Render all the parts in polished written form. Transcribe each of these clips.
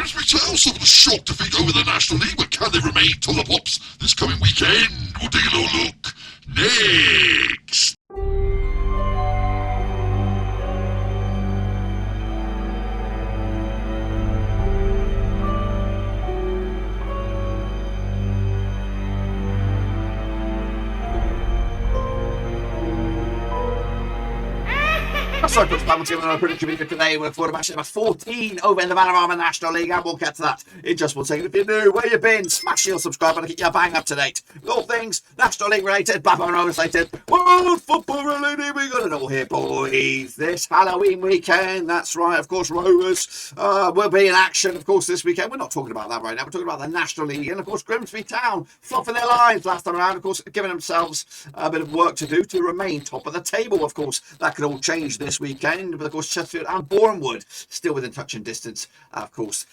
Grimsby Town suffered a shock defeat over the National League, but can they remain top of the pops this coming weekend? We'll take a little look next. Sorry, Coach Pamela, giving another prediction video today. We're forward to match number 14 over in the Vanarama National League, and we'll get to that in just 1 second. If you're new, where you been? Smash your subscribe button to keep you bang up to date with all things National League related, Blackburn Rovers related, world football related. We got it all here, boys. This Halloween weekend, that's right. Of course, Rovers will be in action. Of course, this weekend. We're not talking about that right now. We're talking about the National League, and of course, Grimsby Town flopping their lines last time around. Of course, giving themselves a bit of work to do to remain top of the table. Of course, that could all change this weekend, but of course Chesterfield and Boreham still within touching distance, of course,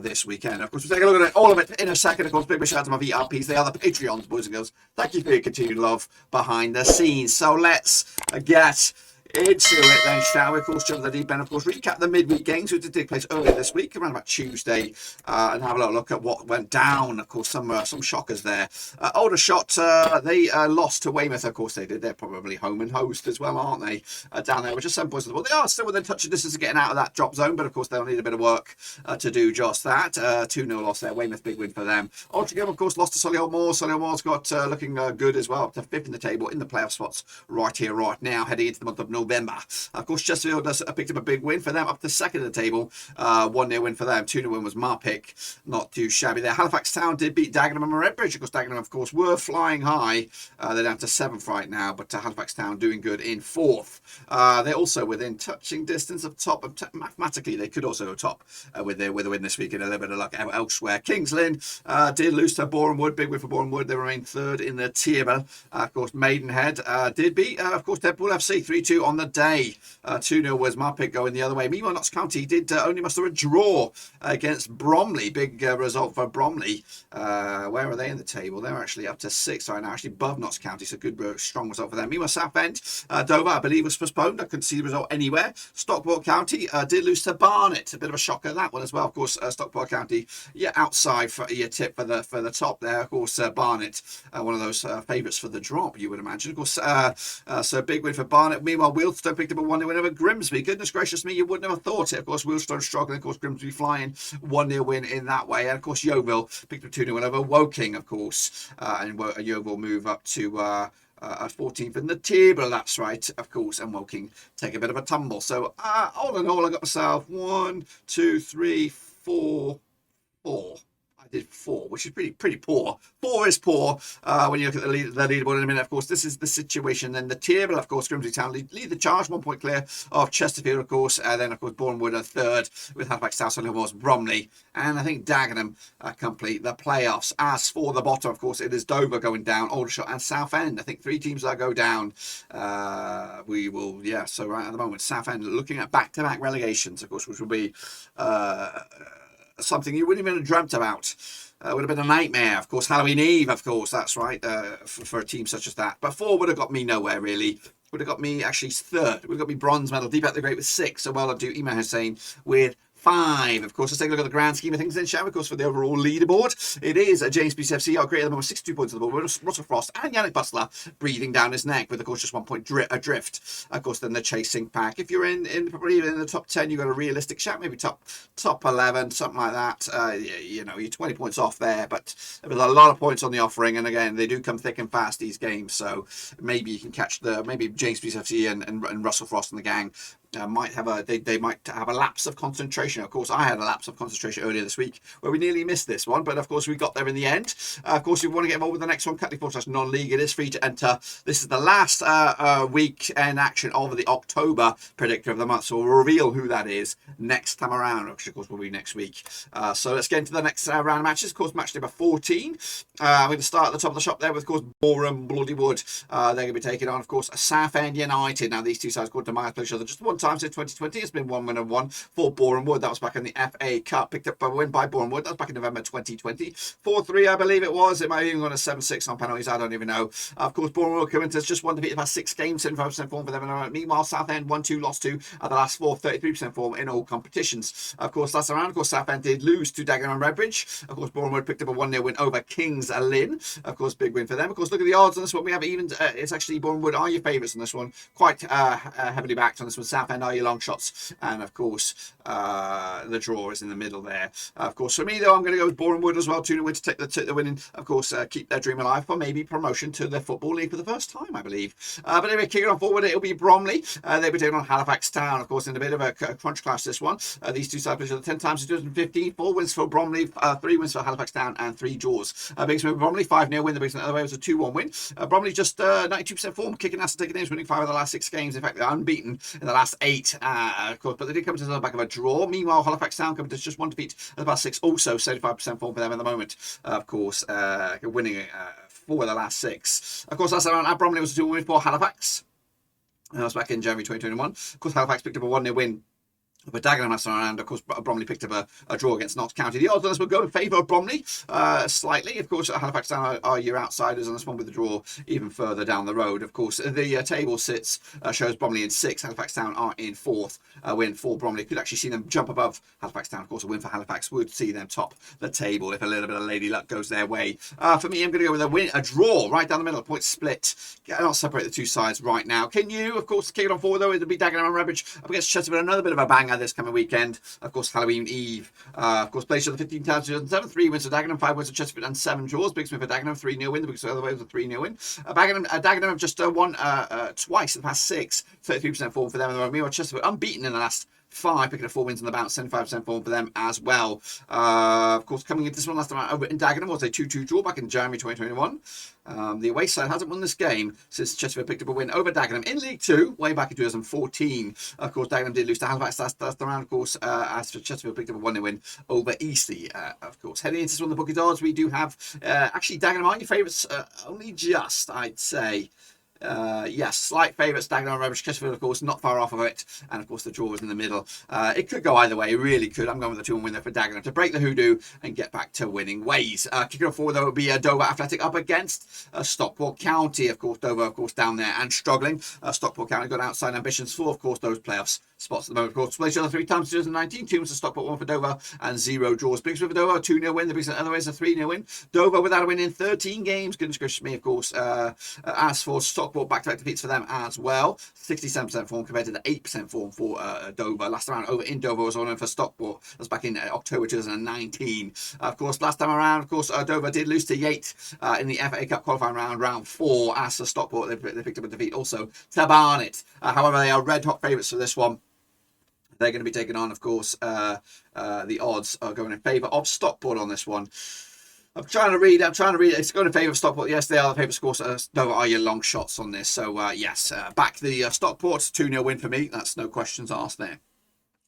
this weekend. Of course, we'll take a look at all of it in a second. Of course, big shout out to my VRPs. They are the Patreons, boys and girls. Thank you for your continued love behind the scenes. So let's get into it then, shall we? Of course, jump the deep end. Of course, recap the midweek games which did take place earlier this week, around about Tuesday, and have a little look at what went down. Of course, some shockers there. Aldershot, they lost to Weymouth. Of course, they did. They're probably home and host as well, aren't they? Down there, which is 7 points. Well, they are still within touching distance of getting out of that drop zone, but of course, they'll need a bit of work to do just that. 2-0 loss there. Weymouth, big win for them. Altrincham, of course, lost to Solihull. Solihull Moore's got looking good as well, up to 5th in the table in the playoff spots right here, right now, heading into the month of November. Of course, Chesterfield has picked up a big win for them, up to 2nd in the table. 1-0 win for them. 2-0 win was Marpick. Not too shabby there. Halifax Town did beat Dagenham and Redbridge. Of course, Dagenham, of course, were flying high. They're down to 7th right now, but Halifax Town doing good in 4th. They're also within touching distance of top. Mathematically, they could also go top with a win this week and a little bit of luck elsewhere. Lynn did lose to Boreham. Big win for Boreham. They remain 3rd in the table. Of course, Maidenhead did beat, of course, Deadpool FC 3-2 on the day. 2-0 was Marpick going the other way. Meanwhile, Notts County did only muster a draw against Bromley. Big result for Bromley. Where are they in the table? They're actually up to 6th right now, actually above Notts County, so good, strong result for them. Meanwhile, Southend, Dover, I believe, was postponed. I couldn't see the result anywhere. Stockport County did lose to Barnet. A bit of a shocker, that one as well. Of course, Stockport County, outside for your tip for the top there. Of course, Barnet, one of those favourites for the drop, you would imagine. Of course, so big win for Barnet. Meanwhile, Wealdstone picked up a 1-0 win over Grimsby. Goodness gracious me, you wouldn't have thought it. Of course, Wealdstone struggling. Of course, Grimsby flying 1-0 win in that way. And of course, Yeovil picked up 2-0 win over Woking, of course. And Yeovil move up to 14th in the table. That's right, of course. And Woking take a bit of a tumble. So all in all, I got myself 1, 2, 3, 4. I did 4, which is pretty poor. 4 is poor when you look at the leaderboard in a minute. Of course, this is the situation. Then the table, of course, Grimsby Town lead the charge, 1 point clear of Chesterfield, of course. Then, of course, Boreham are 3rd with Halifax Town, Solihull, Bromley, and I think Dagenham complete the playoffs. As for the bottom, of course, it is Dover going down, Aldershot and Southend. I think 3 teams that go down. We will, so right at the moment, Southend looking at back-to-back relegations, of course, which will be something you wouldn't even have dreamt about. Would have been a nightmare. Of course, Halloween Eve, of course, that's right, for a team such as that. But 4 would have got me nowhere, really. Would have got me, actually, 3rd. Would have got me bronze medal, deep at the great with 6. So well, I'll do Iman Hussein with 5. Of course, let's take a look at the grand scheme of things then, shall we? Of course, for the overall leaderboard, it is James Peace FC, our great at the moment, 62 points on the board. Russell Frost and Yannick Bustler breathing down his neck with, of course, just 1 point adrift. Of course, then the chasing pack. If you're probably in the top 10, you've got a realistic shot, maybe top 11, something like that. You're 20 points off there, but there's a lot of points on the offering. And again, they do come thick and fast, these games. So maybe you can catch maybe James Peace FC and Russell Frost and the gang might have a lapse of concentration. Of course, I had a lapse of concentration earlier this week where we nearly missed this one, but of course we got there in the end. Of course, if you want to get involved with the next one, Catley/non-league, it is free to enter. This is the last week in action of the October predictor of the month, so we'll reveal who that is next time around, which of course will be next week. So let's get into the next round of matches. Of course, match number 14. We're going to start at the top of the shop there with, of course, Boreham Bloodywood. They're going to be taking on, of course, Southend United. Now, these two sides, according to my each other just one time times in 2020. It's been 1 win and 1 for Boreham Wood. That was back in the FA Cup. Picked up a win by Boreham Wood. That was back in November 2020. 4-3, I believe it was. It might have even gone a 7-6 on penalties. I don't even know. Of course, Boreham Wood coming to just one defeat past 6 games, 75% form for them. Meanwhile, Southend 1-2, lost 2 at the last 4, 33% form in all competitions. Of course, last round, of course, Southend did lose to Dagenham and Redbridge. Of course, Boreham Wood picked up a 1-0 win over Kings Lynn. Of course, big win for them. Of course, look at the odds on this one. We have even, it's actually Boreham Wood are your favourites on this one. Quite heavily backed on this one. Southend are your long shots. And of course, the draw is in the middle there. Of course, for me, though, I'm going to go with Boreham Wood as well. 2-0 win to take the winning. Of course, keep their dream alive for maybe promotion to the Football League for the first time, I believe. But anyway, kicking on forward, it'll be Bromley. They'll be taking on Halifax Town, of course, in a bit of a crunch clash, this one. These two sides played 10 times in 2015. 4 wins for Bromley, 3 wins for Halifax Town, and 3 draws. Biggest win for Bromley, 5-0 win. The biggest win the other way was a 2-1 win. Bromley just 92% form, kicking ass and taking names, winning 5 of the last 6 games. In fact, they're unbeaten in the last 8, of course, but they did come to the back of a draw. Meanwhile, Halifax Town come to just 1 defeat at the past 6, also 75% form for them at the moment. Of course, winning 4 of the last 6. Of course, last round at Bromley was a 2-1 win for Halifax. That was back in January 2021. Of course, Halifax picked up a 1-0 win. But Dagenham last round, of course, Bromley picked up a draw against Notts County. The odds on this will go in favour of Bromley slightly. Of course, Halifax Town are your outsiders on this one with the draw even further down the road. Of course, the table shows Bromley in 6th. Halifax Town are in 4th. Win for Bromley. Could actually see them jump above Halifax Town. Of course, a win for Halifax would see them top the table if a little bit of lady luck goes their way. For me, I'm going to go with a draw right down the middle, a point split. I'll separate the two sides right now. Can you, of course, kick it on forward though? It'll be Dagenham and Redbridge up against Chesterfield. Another bit of a banger this coming weekend. Of course, Halloween Eve. Of course, played each other 15 times, 2007. 3 wins for Dagenham, 5 wins for Chesterfield, and 7 draws. Biggest win for Dagenham, 3-0 win. The biggest other way was a 3-0 win. Dagenham have just won twice in the past 6. 33% form for them. Meanwhile, Chesterfield unbeaten in the last 5, picking up 4 wins on the bounce, 75% form for them as well. Of course, coming into this one last time over in Dagenham was a 2-2 draw back in January 2021. The away side hasn't won this game since Chesterfield picked up a win over Dagenham in League 2 way back in 2014. Of course, Dagenham did lose to Halifax last round, of course, as Chesterfield picked up a 1-0 win over Eastleigh. Of course, heading into this one, the bookie odds, we do have actually Dagenham are your favourites, only just, I'd say. Yes, slight favourites, Dagenham and Redbridge. Chesterfield, of course, not far off of it. And, of course, the draw is in the middle. It could go either way. It really could. I'm going with the 2-1 win there for Dagenham to break the hoodoo and get back to winning ways. Kicking off forward, though, would be Dover Athletic up against Stockport County. Of course, Dover, of course, down there and struggling. Stockport County got outside ambitions for, of course, those playoffs spots at the moment. Of course, played each other 3 times in 2019. 2 wins for Stockport, 1 for Dover, and 0 draws. Biggest win for Dover, a 2-0 win. The biggest other way is a 3-0 win. Dover without a win in 13 games. Goodness gracious me, of course. As for Stockport, back-to-back defeats for them as well. 67% form compared to the 8% form for Dover. Last time around over in Dover was on for Stockport. That was back in October 2019. Of course, last time around, of course, Dover did lose to Yates in the FA Cup qualifying round 4. As for Stockport, they picked up a defeat also to Barnet. However, they are red-hot favourites for this one. They're going to be taking on, of course, the odds are going in favour of Stockport on this one. I'm trying to read. It's going in favour of Stockport. Yes, they are the favourites, of course. Dover are your long shots on this. So, yes, back the Stockport. 2-0 win for me. That's no questions asked there.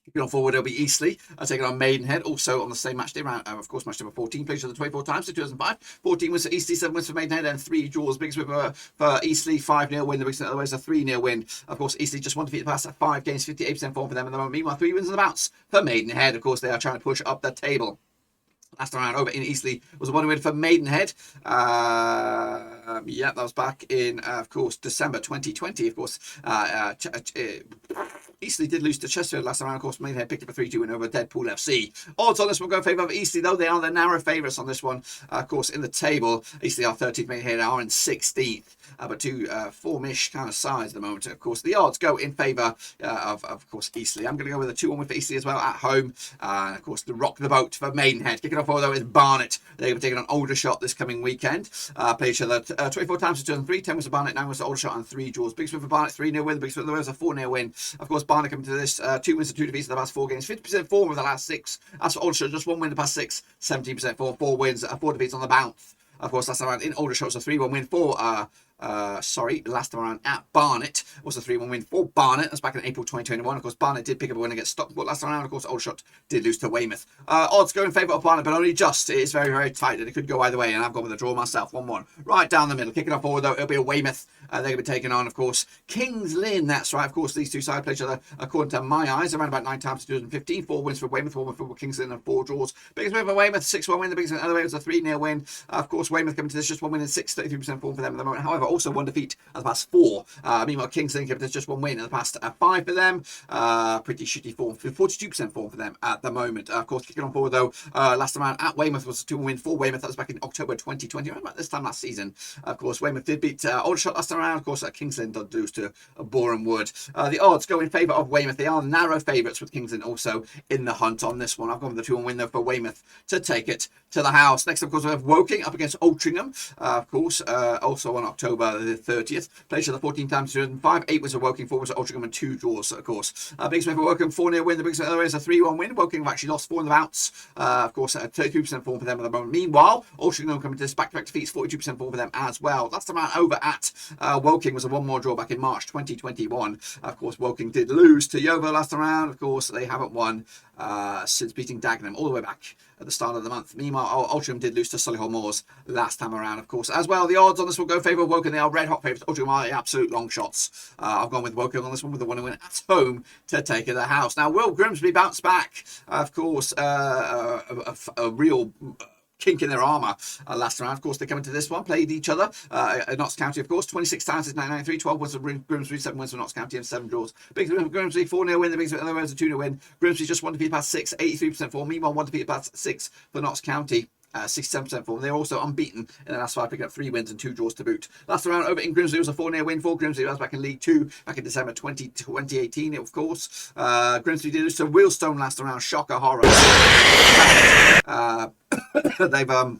Kicking on forward, it'll be Eastleigh. Taking on Maidenhead, also on the same match day round. Of course, match number 14, played each other 24 times in 2005. 14 wins for Eastleigh, 7 wins for Maidenhead, and 3 draws. Biggest win for Eastleigh, 5-0 win. The biggest otherwise a 3-0 win. Of course, Eastleigh just 1 defeat the past 5 games, 58% form for them at the moment. Meanwhile, 3 wins on the bounce for Maidenhead. Of course, they are trying to push up the table. Last round over in Eastleigh was a 1 win for Maidenhead. Yeah, that was back in, of course, December 2020. Of course, Eastleigh did lose to Chesterfield last round. Of course, Maidenhead picked up a 3-2 win over Deadpool FC. Odds on this will go in favour of Eastleigh, though. They are the narrow favourites on this one. Of course, in the table, Eastleigh are 13th, Maidenhead are in 16th. But 2 formish kind of sides at the moment. Of course, the odds go in favour of course, Eastleigh. I'm going to go with a 2-1 win for Eastleigh as well at home. And, of course, the rock the boat for Maidenhead. Kicking off, although, is Barnet. They're going to be taking on Aldershot this coming weekend. Play each other 24 times in 2003. 10 wins for Barnet, 9 wins for Aldershot, and 3 draws. Biggest win for Barnet, 3-0 win. The biggest win for the was a 4-0 win. Of course, Barnet coming to this 2 wins and 2 defeats in the past 4 games. 50% form of the last 6. As for Aldershot, just 1 win in the past 6. 17% form, 4 wins, 4 defeats on the bounce. Of course, last time around in Aldershot was a 3-1 win for last time around at Barnet was a 3-1 win for Barnet. That's back in April 2021. Of course, Barnet did pick up a win against Stockport last time around. Of course, Aldershot did lose to Weymouth. Odds go in favour of Barnet, but only just. It is very, very tight, and it could go either way, and I've gone with a draw myself, 1-1. Right down the middle. Kicking off forward, though, it'll be a Weymouth They're going to be taking on, of course, Kings Lynn. That's right. Of course, these two sides play each other, according to my eyes, around about 9 times in 2015. 4 wins for Weymouth, 4 wins for Kings Lynn, and 4 draws. Biggest win for Weymouth, 6-1 win. The biggest win other way was a 3-0 win. Of course, Weymouth coming to this just 1 win and 33% form for them at the moment. However, also 1 defeat at the past 4. Meanwhile, Kings Lynn coming to this just 1 win in the past 5 for them. Pretty shitty form, 42% form for them at the moment. Of course, kicking on forward though, last time around at Weymouth was a 2-1 win for Weymouth. That was back in October 2020. Remember this time last season. Of course, Weymouth did beat Aldershot last time around. Of course, Kings Lynn did lose to Boreham Wood. The odds go in favour of Weymouth. They are narrow favourites with Kings Lynn also in the hunt on this one. I've gone with the 2-1 win though for Weymouth to take it to the house. Next, of course, we have Woking up against Altrincham. Of course, also on October the 30th. Played each other 14 times in 2005. 8 was a Woking, 4 was at Altrincham, and 2 draws, of course. Biggest win for Woking, 4-0 win. The biggest win is a 3-1 win. Woking have actually lost 4 in the bouts. Of course, 32% form for them at the moment. Meanwhile, Altrincham coming to this back-to-back defeats, 42% form for them as well. Last time out over at Woking was a 1-1 draw back in March 2021. Of course, Woking did lose to Yeovil last time around. Of course, they haven't won since beating Dagenham all the way back at the start of the month. Meanwhile, Altrincham did lose to Solihull Moors last time around, of course, as well. The odds on this will go favour of Woking. They are red hot favourites. Altrincham are the absolute long shots. I've gone with Woking on this one with the 1-1 win at home to take it to the house. Now, will Grimsby bounce back? Of course, a real kink in their armour last round. Of course, they come into this one, played each other at Notts County, of course, 26 times since 1993, 12 wins for Grimsby, 7 wins for Notts County, and 7 draws. Big win for Grimsby, 4-0 win. The biggest win, other was a 2-0 win. Grimsby just 1 defeat past 6, 83% form. Meanwhile, 1 defeat past 6 for Notts County. 67% form. They're also unbeaten in the last 5, picking up 3 wins and 2 draws to boot. Last round over in Grimsby was a 4-0 win for Grimsby. That was back in League 2 back in December 2018, of course. Grimsby did lose to Wheelstone last round. Shocker, horror. They've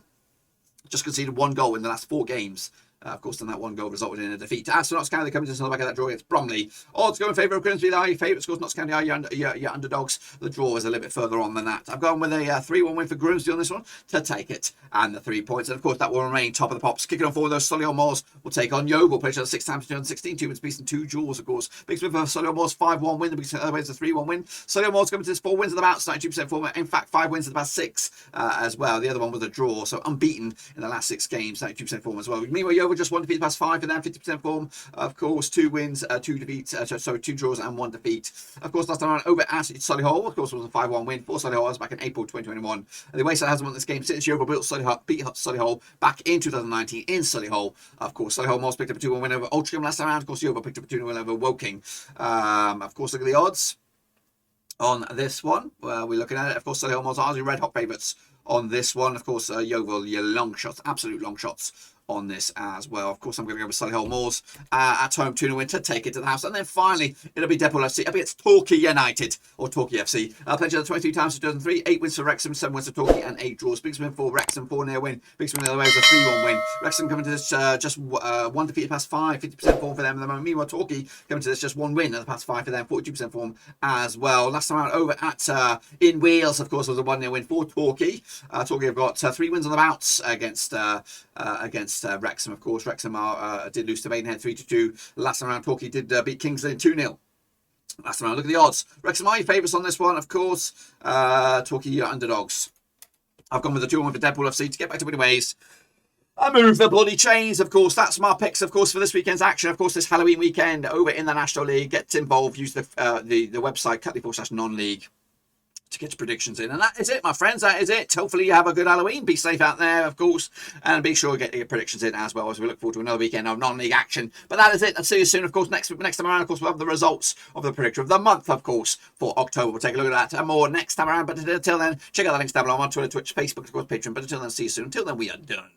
just conceded 1 goal in the last 4 games. Of course, then that 1 goal resulted in a defeat. As for Notts County, they come into the back of that draw against Bromley. Odds go in favour of Grimsby. They are your favourites. Of course, Notts County are your underdogs. The draw is a little bit further on than that. I've gone with a 3-1 win for Grimsby on this one to take it and the 3 points. And of course, that will remain top of the pops. Kicking on forward, those Solihull Moors will take on Yeovil. Played each other 6 times in 2016. 2 wins, beats, and 2 draws, of course. Big win for Solihull Moors, 5-1 win. The biggest other way is a 3-1 win. Solihull Moors coming to this 4 wins in the bouts, 92% form. In fact, 5 wins in the past 6 as well. The other one was a draw, so unbeaten in the last 6 games, 92% form as well. Meanwhile, Yeovil just 1 defeat the past 5 for them, 50% form. Of course, 2 wins, 2 defeats, 2 draws and 1 defeat. Of course, last time around over at Solihull, of course, was a 5-1 win for Solihull. That was back in April 2021. And the Wayside hasn't won this game since Yeovil beat Solihull back in 2019 in Solihull. Of course, Solihull Moors picked up a 2-1 win over Altrincham last time around. Of course, Yeovil picked up a 2-1 win over Woking. Of course, look at the odds on this one. We're looking at it. Of course, Solihull Moors are the red hot favourites on this one. Of course, Yeovil, your long shots, absolute long shots on this as well. Of course, I'm going to go with Solihull Moors at home 2-0 win to take it to the house. And then finally, it'll be Depot FC up against Torquay United, or Torquay FC. Played each other 23 times in 2003, 8 wins for Wrexham, 7 wins for Torquay, and 8 draws. Biggest win for Wrexham, 4-0 win. Biggest win the other way was a 3-1 win. Wrexham coming to this just 1 defeat past 5, 50% form for them at the moment. Meanwhile, Torquay coming to this just 1 win at the past 5 for them, 42% form as well. Last time out over at in Wales, of course, was a 1-0 win for Torquay. Torquay have got 3 wins on the bouts against Wrexham, of course. Wrexham did lose to Maidenhead 3-2. Last time around, Torquay did beat Kings Lynn 2-0. Last time around, look at the odds. Wrexham are your favourites on this one, of course. Torquay, your underdogs. I've gone with the 2-1 for Deadpool FC to get back to winning ways. I move the bloody chains, of course. That's my picks, of course, for this weekend's action. Of course, this Halloween weekend over in the National League. Get involved. Use the website, Cutley/non-league. To get your predictions in. And that is it, my friends. That is it. Hopefully you have a good Halloween. Be safe out there, of course. And be sure to get your predictions in as well, as we look forward to another weekend of non-league action. But that is it. I'll see you soon, of course. Next time around, of course, we'll have the results of the predictor of the month, of course, for October. We'll take a look at that and more next time around. But until then, check out the links down below on Twitter, Twitch, Facebook, of course, Patreon. But until then, see you soon. Until then, we are done.